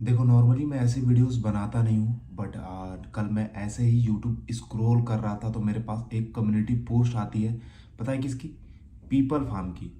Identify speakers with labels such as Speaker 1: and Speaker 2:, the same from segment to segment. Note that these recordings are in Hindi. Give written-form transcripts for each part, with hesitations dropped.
Speaker 1: देखो नॉर्मली मैं ऐसे वीडियोस बनाता नहीं हूँ बट कल मैं ऐसे ही यूट्यूब स्क्रॉल कर रहा था तो मेरे पास एक कम्युनिटी पोस्ट आती है। पता है किसकी? पीपल फार्म की।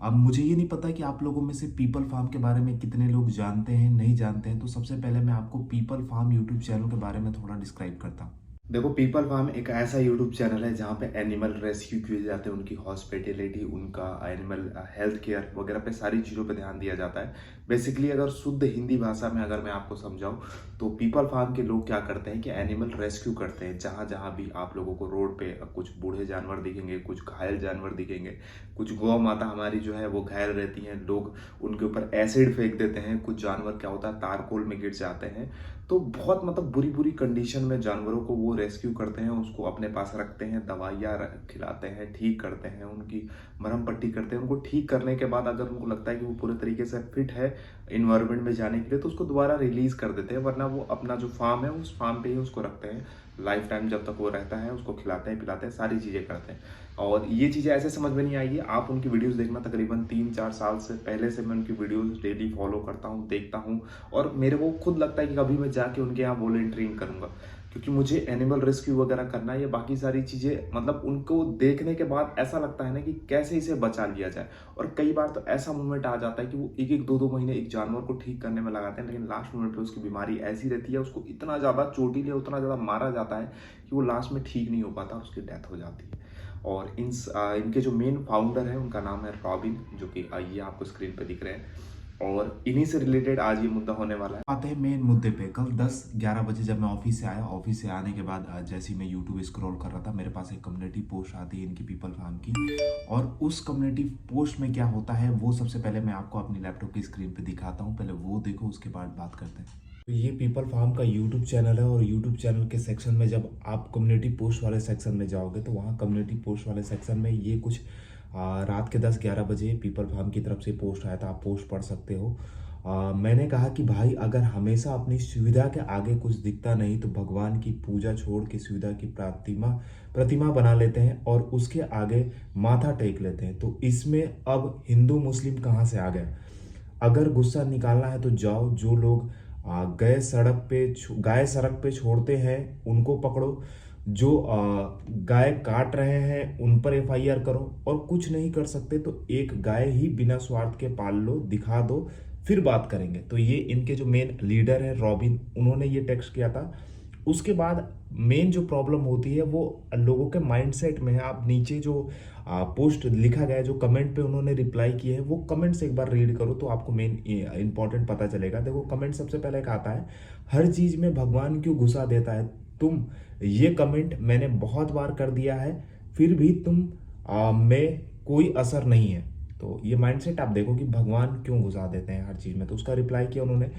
Speaker 1: अब मुझे ये नहीं पता कि आप लोगों में से पीपल फार्म के बारे में कितने लोग जानते हैं नहीं जानते हैं, तो सबसे पहले मैं आपको पीपल फार्म यूट्यूब चैनल के बारे में थोड़ा डिस्क्राइब करता हूँ। देखो पीपल फार्म एक ऐसा यूट्यूब चैनल है जहाँ पे एनिमल रेस्क्यू किए जाते हैं, उनकी हॉस्पिटैलिटी, उनका एनिमल हेल्थ केयर वगैरह पे सारी चीज़ों पे ध्यान दिया जाता है। बेसिकली अगर शुद्ध हिंदी भाषा में अगर मैं आपको समझाऊँ तो पीपल फार्म के लोग क्या करते हैं कि एनिमल रेस्क्यू करते हैं। जहाँ जहाँ भी आप लोगों को रोड पे कुछ बूढ़े जानवर दिखेंगे, कुछ घायल जानवर दिखेंगे, कुछ गौ माता हमारी जो है वो घायल रहती हैं, लोग उनके ऊपर एसिड फेंक देते हैं, कुछ जानवर क्या होता है तारकोल में गिर जाते हैं। तो बहुत मतलब बुरी बुरी कंडीशन में जानवरों को वो रेस्क्यू करते हैं, उसको अपने पास रखते हैं, दवाइयाँ खिलाते हैं, ठीक करते हैं, उनकी मरहम पट्टी करते हैं। उनको ठीक करने के बाद अगर उनको लगता है कि वो पूरे तरीके से फिट है इन्वायरमेंट में जाने के लिए तो उसको दोबारा रिलीज कर देते हैं, वरना वो अपना जो फार्म है उस फार्म पे ही उसको रखते हैं लाइफ टाइम। जब तक वो रहता है उसको खिलाते हैं पिलाते हैं, सारी चीज़ें करते हैं। और ये चीज़ें ऐसे समझ में नहीं आएगी, आप उनकी वीडियोस देखना। तकरीबन 3-4 साल से पहले से मैं उनकी वीडियोस डेली फॉलो करता हूँ, देखता हूँ। और मेरे को खुद लगता है कि कभी मैं जाके उनके यहाँ वॉलंटियरिंग करूँगा, क्योंकि मुझे एनिमल रेस्क्यू वगैरह करना है, या बाकी सारी चीज़ें मतलब उनको देखने के बाद ऐसा लगता है ना कि कैसे इसे बचा लिया जाए। और कई बार तो ऐसा मोमेंट आ जाता है कि वो एक एक दो दो महीने एक जानवर को ठीक करने में लगाते हैं, लेकिन लास्ट मोमेंट पे उसकी बीमारी ऐसी रहती है, उसको इतना ज़्यादा चोटिल या उतना ज़्यादा मारा जाता है कि वो लास्ट में ठीक नहीं हो पाता और उसकी डेथ हो जाती है। और इनके जो मेन फाउंडर हैं उनका नाम है रॉबिन, जो कि ये आपको स्क्रीन पे दिख रहे हैं। और इन्हीं से रिलेटेड आज ये मुद्दा होने वाला है। आते हैं मेन मुद्दे पे। कल 10-11 बजे जब मैं ऑफिस से आया, ऑफिस से आने के बाद जैसे ही मैं यूट्यूब स्क्रॉल कर रहा था, मेरे पास एक कम्युनिटी पोस्ट आती है इनकी पीपल फार्म की। और उस कम्युनिटी पोस्ट में क्या होता है वो सबसे पहले मैं आपको अपनी लैपटॉप की स्क्रीन पे दिखाता हूँ। पहले वो देखो, उसके बाद बात करते हैं। तो ये पीपल फार्म का यूट्यूब चैनल है, और यूट्यूब चैनल के सेक्शन में जब आप कम्युनिटी पोस्ट वाले सेक्शन में जाओगे तो वहाँ कम्युनिटी पोस्ट वाले सेक्शन में ये कुछ रात के 10-11 बजे पीपल फार्म की तरफ से पोस्ट आया था। आप पोस्ट पढ़ सकते हो। मैंने कहा कि भाई अगर हमेशा अपनी सुविधा के आगे कुछ दिखता नहीं तो भगवान की पूजा छोड़ के सुविधा की प्रतिमा प्रतिमा बना लेते हैं और उसके आगे माथा टेक लेते हैं। तो इसमें अब हिंदू मुस्लिम कहाँ से आ गया? अगर गुस्सा निकालना है तो जाओ, जो लोग गाय सड़क पे छोड़ते हैं उनको पकड़ो, जो गाय काट रहे हैं उन पर एफआईआर करो, और कुछ नहीं कर सकते तो एक गाय ही बिना स्वार्थ के पाल लो, दिखा दो, फिर बात करेंगे। तो ये इनके जो मेन लीडर है रॉबिन, उन्होंने ये टेक्स्ट किया था। उसके बाद मेन जो प्रॉब्लम होती है वो लोगों के माइंडसेट में है। आप नीचे जो पोस्ट लिखा गया है, जो कमेंट पे उन्होंने रिप्लाई किए हैं, वो कमेंट्स एक बार रीड करो तो आपको मेन इंपॉर्टेंट पता चलेगा। देखो कमेंट सबसे पहले एक आता है, हर चीज में भगवान क्यों घुसा देता है तुम। ये कमेंट मैंने बहुत बार कर दिया है, फिर भी तुम में कोई असर नहीं है। तो ये माइंडसेट आप देखो कि भगवान क्यों घुसा देते हैं हर चीज में, तो उसका रिप्लाई किया उन्होंने।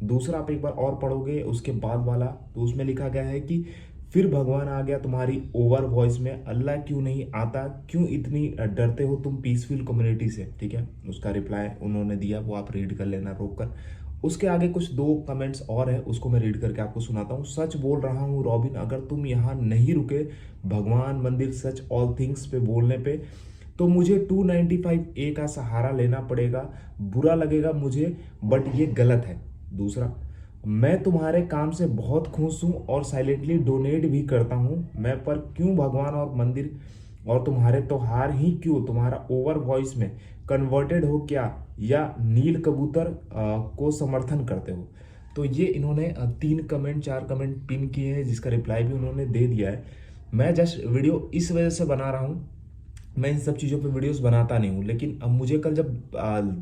Speaker 1: दूसरा आप एक बार और पढ़ोगे उसके बाद वाला, तो उसमें लिखा गया है कि फिर भगवान आ गया तुम्हारी ओवर वॉइस में, अल्लाह क्यों नहीं आता, क्यों इतनी डरते हो तुम पीसफुल कम्युनिटी से। ठीक है, उसका रिप्लाई उन्होंने दिया, वो आप रीड कर लेना रोक कर। उसके आगे कुछ दो कमेंट्स और है, उसको मैं रीड करके आपको सुनाता हूँ। सच बोल रहा हूँ रॉबिन, अगर तुम यहाँ नहीं रुके भगवान मंदिर सच ऑल थिंग्स पे बोलने पे तो मुझे 295A का सहारा लेना पड़ेगा। बुरा लगेगा मुझे बट ये गलत है। दूसरा, मैं तुम्हारे काम से बहुत खुश हूँ और साइलेंटली डोनेट भी करता हूँ मैं, पर क्यों भगवान और मंदिर और तुम्हारे त्योहार ही क्यों तुम्हारा ओवर वॉइस में कन्वर्टेड हो क्या, या नील कबूतर को समर्थन करते हो। तो ये इन्होंने 3 कमेंट 4 कमेंट पिन किए हैं, जिसका रिप्लाई भी उन्होंने दे दिया है। मैं जस्ट वीडियो इस वजह से बना रहा हूँ, मैं इन सब चीज़ों पे वीडियोस बनाता नहीं हूँ, लेकिन अब मुझे कल जब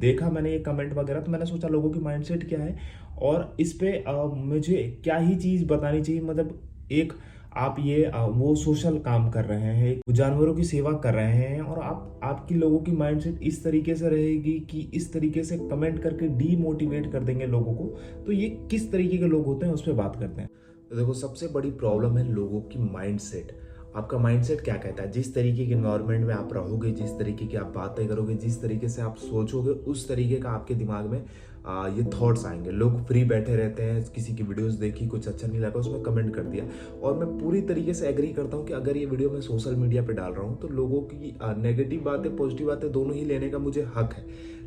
Speaker 1: देखा मैंने ये कमेंट वगैरह, तो मैंने सोचा लोगों की माइंडसेट क्या है और इस पे मुझे क्या ही चीज़ बतानी चाहिए। मतलब एक आप ये वो सोशल काम कर रहे हैं, वो जानवरों की सेवा कर रहे हैं, और आपकी लोगों की माइंडसेट इस तरीके से रहेगी कि इस तरीके से कमेंट करके डीमोटिवेट कर देंगे लोगों को। तो ये किस तरीके के लोग होते हैं उस पर बात करते हैं। तो देखो सबसे बड़ी प्रॉब्लम है लोगों की माइंडसेट। आपका माइंडसेट क्या कहता है, जिस तरीके के इन्वायरमेंट में आप रहोगे, जिस तरीके की आप बातें करोगे, जिस तरीके से आप सोचोगे, उस तरीके का आपके दिमाग में ये थॉट्स आएंगे। लोग फ्री बैठे रहते हैं, किसी की वीडियोस देखी, कुछ अच्छा नहीं लगा उसमें कमेंट कर दिया। और मैं पूरी तरीके से एग्री करता हूँ कि अगर ये वीडियो मैं सोशल मीडिया पे डाल रहा हूँ तो लोगों की नेगेटिव बातें पॉजिटिव बातें दोनों ही लेने का मुझे हक है।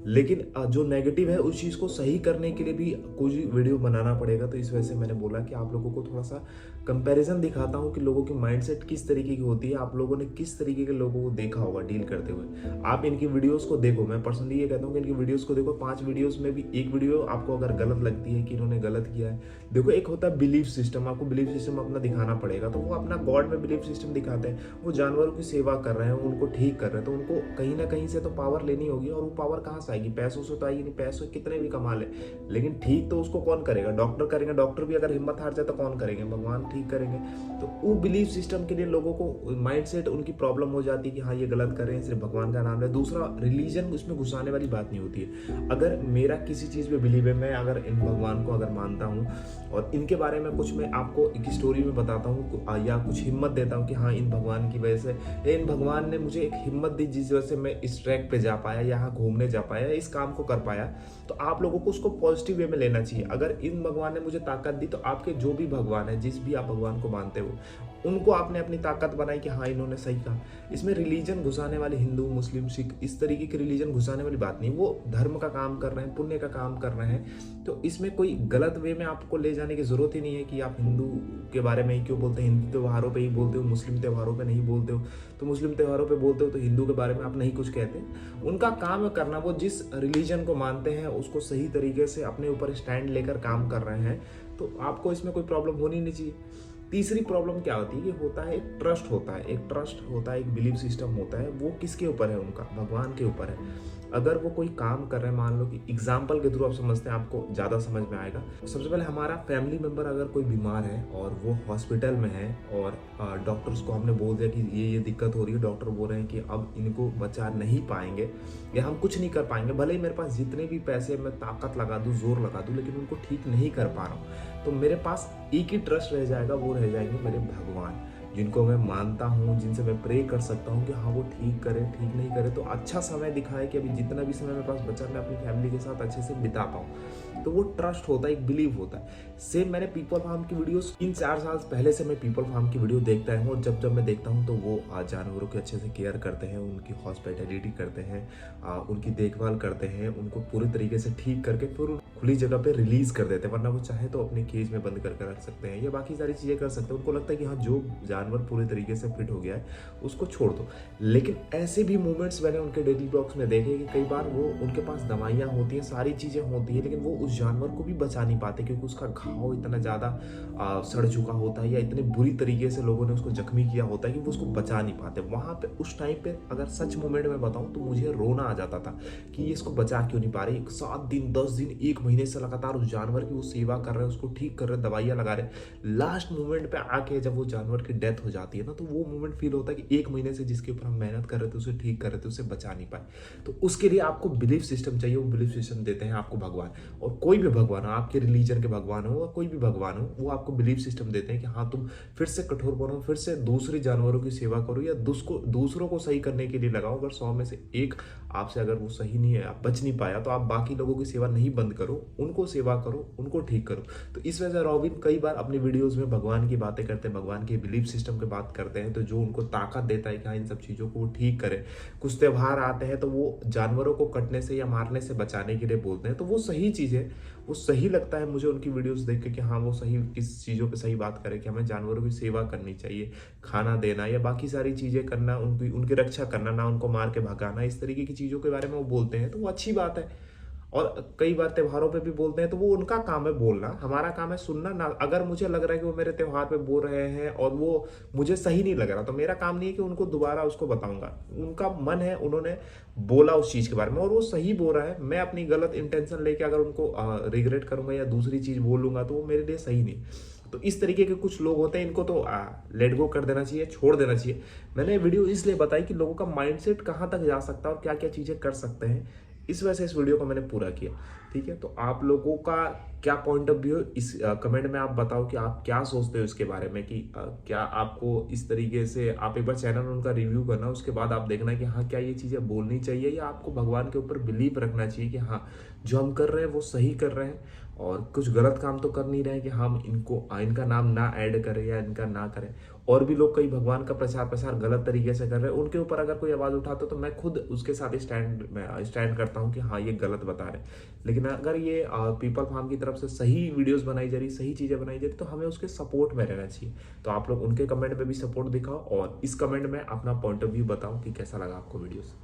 Speaker 1: लेकिन जो नेगेटिव है उस चीज़ को सही करने के लिए भी कोई वीडियो बनाना पड़ेगा। तो इस वजह से मैंने बोला कि आप लोगों को थोड़ा सा कंपैरिजन दिखाता हूँ कि लोगों की माइंडसेट किस तरीके की होती है, आप लोगों ने किस तरीके के लोगों को देखा होगा डील करते हुए। आप इनकी वीडियोस को देखो, मैं पर्सनली ये कहता हूँ कि इनकी वीडियोस को देखो। 5 वीडियोस में भी एक वीडियो आपको अगर गलत लगती है कि इन्होंने गलत किया है, देखो एक होता है बिलीफ सिस्टम, आपको बिलीफ सिस्टम अपना दिखाना पड़ेगा। तो वो अपना गॉड में बिलीफ सिस्टम दिखाते हैं, वो जानवरों की सेवा कर रहे हैं, उनको ठीक कर रहे हैं, तो उनको कहीं ना कहीं से तो पावर लेनी होगी। और वो पावर कहाँ से आएगी? पैसों से तो आएगी नहीं, पैसों कितने भी कमा ले, लेकिन ठीक तो उसको कौन करेगा? डॉक्टर करेंगे। डॉक्टर भी अगर हिम्मत हार जाए तो कौन करेंगे? भगवान ठीक करेंगे। तो वो बिलीफ सिस्टम के लिए लोगों को माइंडसेट उनकी प्रॉब्लम हो जाती है कि हाँ ये गलत कर रहे हैं, सिर्फ भगवान का नाम है। दूसरा, रिलीजन उसमें घुसाने वाली बात नहीं होती है। अगर मेरा किसी चीज़ पे बिलीव है, मैं अगर इन भगवान को अगर मानता हूँ और इनके बारे में कुछ मैं आपको एक स्टोरी में बताता हूँ या कुछ हिम्मत देता हूँ कि हाँ इन भगवान की वजह से, इन भगवान ने मुझे एक हिम्मत दी जिस वजह से मैं इस ट्रैक पे जा पाया, यहाँ घूमने जा पाया, इस काम को कर पाया, तो आप लोगों को उसको पॉजिटिव वे में लेना चाहिए। अगर इन भगवान ने मुझे ताकत दी, तो आपके जो भी भगवान है, जिस भी आप भगवान को मानते हो, उनको आपने अपनी ताकत बनाई कि हाँ इन्होंने सही कहा। इसमें रिलीजन घुसाने वाले, हिंदू मुस्लिम सिख इस तरीके के रिलीजन घुसाने वाली बात नहीं। वो धर्म का काम कर रहे हैं, पुण्य का काम कर रहे हैं, तो इसमें कोई गलत वे में आपको ले जाने की जरूरत ही नहीं है कि आप हिंदू के बारे में ही क्यों बोलते हैं, हिंदू त्योहारों पे ही बोलते हो, मुस्लिम त्योहारों पे नहीं बोलते हो। तो मुस्लिम त्योहारों पे बोलते हो तो हिंदू के बारे में आप नहीं कुछ कहते। उनका काम है करना, वो जिस रिलीजन को मानते हैं उसको सही तरीके से अपने ऊपर स्टैंड लेकर काम कर रहे हैं, तो आपको इसमें कोई प्रॉब्लम होनी नहीं चाहिए। तीसरी प्रॉब्लम क्या होती है कि होता है एक ट्रस्ट होता है, एक ट्रस्ट होता है, एक बिलीव सिस्टम होता है। वो किसके ऊपर है? उनका भगवान के ऊपर है। अगर वो कोई काम कर रहे हैं, मान लो कि एग्जाम्पल के थ्रू आप समझते हैं, आपको ज़्यादा समझ में आएगा। सबसे पहले हमारा फैमिली मेम्बर अगर कोई बीमार है और वो हॉस्पिटल में है और डॉक्टर्स को हमने बोल दिया कि ये दिक्कत हो रही है, डॉक्टर बोल रहे हैं कि अब इनको बचा नहीं पाएंगे या हम कुछ नहीं कर पाएंगे, भले ही मेरे पास जितने भी पैसे मैं ताकत लगा दूँ, जोर लगा दूँ, लेकिन उनको ठीक नहीं कर पा रहा हूँ, तो मेरे पास एक ही ट्रस्ट रह जाएगा, वो रह जाएंगे मेरे भगवान, जिनको मैं मानता हूँ, जिनसे मैं प्रे कर सकता हूँ कि हाँ वो ठीक करे, ठीक नहीं करे तो अच्छा समय दिखाए कि अभी जितना भी समय मेरे पास बचा मैं अपनी फैमिली के साथ अच्छे से बिता पाऊँ। तो वो ट्रस्ट होता है, एक बिलीव होता है। सेम मैंने पीपल फार्म की वीडियोस 3-4 साल पहले से मैं पीपल फार्म की वीडियो देखता हूँ, और जब मैं देखता हूँ तो वो जानवरों की अच्छे से केयर करते हैं, उनकी हॉस्पिटैलिटी करते हैं, उनकी देखभाल करते हैं, उनको पूरी तरीके से ठीक करके फिर खुली जगह पे रिलीज कर देते हैं। वरना वो चाहे तो अपने केज में बंद करके रख सकते हैं या बाकी सारी चीज़ें कर सकते हैं। उनको लगता है कि हाँ जो जानवर पूरी तरीके से फिट हो गया है उसको छोड़ दो। लेकिन ऐसे भी मोमेंट्स मैंने उनके डेली ब्लॉग्स में देखे कि कई बार वो उनके पास दवाइयाँ होती हैं, सारी चीज़ें होती हैं, लेकिन वो उस जानवर को भी बचा नहीं पाते क्योंकि उसका घाव इतना ज़्यादा सड़ चुका होता है या इतने बुरी तरीके से लोगों ने उसको जख्मी किया होता है कि वो उसको बचा नहीं पाते। वहाँ पे उस टाइम पे अगर सच मोमेंट में बताऊँ तो मुझे रोना आ जाता था कि ये इसको बचा क्यों नहीं पा रहे। 7 दिन 10 दिन 1 महीने से लगातार उस जानवर की वो सेवा कर रहे हैं, उसको ठीक कर रहे हैं, दवाइयाँ लगा रहे हैं। लास्ट मोमेंट पे आके जब वो जानवर की डेथ हो जाती है ना, तो वो मोमेंट फील होता है कि 1 महीने से जिसके ऊपर हम मेहनत कर रहे थे, उसे ठीक कर रहे थे, उसे बचा नहीं पाए। तो उसके लिए आपको बिलीफ सिस्टम चाहिए। वो बिलीफ सिस्टम देते हैं आपको भगवान, और कोई भी भगवान हो, आपके रिलीजन के भगवान हो या कोई भी भगवान हो, वो आपको बिलीफ सिस्टम देते हैं कि हाँ तुम फिर से कठोर बनो, फिर से दूसरे जानवरों की सेवा करो या दूसरों को सही करने के लिए लगाओ। अगर 100 में से एक आपसे अगर वो सही नहीं है, आप बच नहीं पाया, तो आप बाकी लोगों की सेवा नहीं बंद करो, उनको सेवा करो, उनको ठीक करो। तो इस वजह से रॉबिन कई बार अपनी वीडियोस में भगवान की बातें करते हैं, भगवान के बिलीफ सिस्टम की बात करते हैं, तो जो उनको ताकत देता है कि हाँ इन सब चीज़ों को वो ठीक करे। कुछ त्यौहार आते हैं तो वो जानवरों को कटने से या मारने से बचाने के लिए बोलते हैं, तो वो सही चीज़ है, वो सही लगता है मुझे उनकी वीडियोस देख के कि हाँ वो सही किस चीज़ों पे सही बात करें कि हमें जानवरों की सेवा करनी चाहिए, खाना देना या बाकी सारी चीज़ें करना, उनकी रक्षा करना, ना उनको मार के भगाना, इस तरीके की चीज़ों के बारे में वो बोलते हैं, तो वो अच्छी बात है। और कई बार त्योहारों पे भी बोलते हैं, तो वो उनका काम है बोलना, हमारा काम है सुनना ना। अगर मुझे लग रहा है कि वो मेरे त्योहार पे बोल रहे हैं और वो मुझे सही नहीं लग रहा, तो मेरा काम नहीं है कि उनको दोबारा उसको बताऊंगा। उनका मन है, उन्होंने बोला उस चीज़ के बारे में और वो सही बोल रहा है। मैं अपनी गलत इंटेंशन लेके अगर उनको रिग्रेट करूंगा या दूसरी चीज़ बोलूंगा तो वो मेरे लिए सही नहीं। तो इस तरीके के कुछ लोग होते हैं, इनको तो लेट गो कर देना चाहिए, छोड़ देना चाहिए। मैंने वीडियो इसलिए बताई कि लोगों का माइंडसेट कहाँ तक जा सकता है और क्या क्या चीज़ें कर सकते हैं, इस वजह से इस वीडियो को मैंने पूरा किया। ठीक है, तो आप लोगों का क्या पॉइंट ऑफ व्यू इस कमेंट में आप बताओ कि आप क्या सोचते हो इसके बारे में कि क्या आपको इस तरीके से आप एक बार चैनल उनका रिव्यू करना, उसके बाद आप देखना कि हाँ क्या ये चीज़ें बोलनी चाहिए या आपको भगवान के ऊपर बिलीव रखना चाहिए कि हाँ जो हम कर रहे हैं वो सही कर रहे हैं। और कुछ गलत काम तो कर नहीं रहे हैं कि हम इनका नाम ना ऐड करें या इनका ना करें। और भी लोग कई भगवान का प्रचार प्रसार गलत तरीके से कर रहे हैं, उनके ऊपर अगर कोई आवाज़ उठाता तो मैं खुद उसके साथ स्टैंड करता हूँ कि हाँ ये गलत बता रहे हैं। लेकिन अगर ये पीपल फार्म की तरफ से सही वीडियोस बनाई जा रही, सही चीज़ें बनाई जा रही, तो हमें उसके सपोर्ट में रहना चाहिए। तो आप लोग उनके कमेंट में भी सपोर्ट दिखाओ और इस कमेंट में अपना पॉइंट ऑफ व्यू बताओ कि कैसा लगा आपको वीडियोस।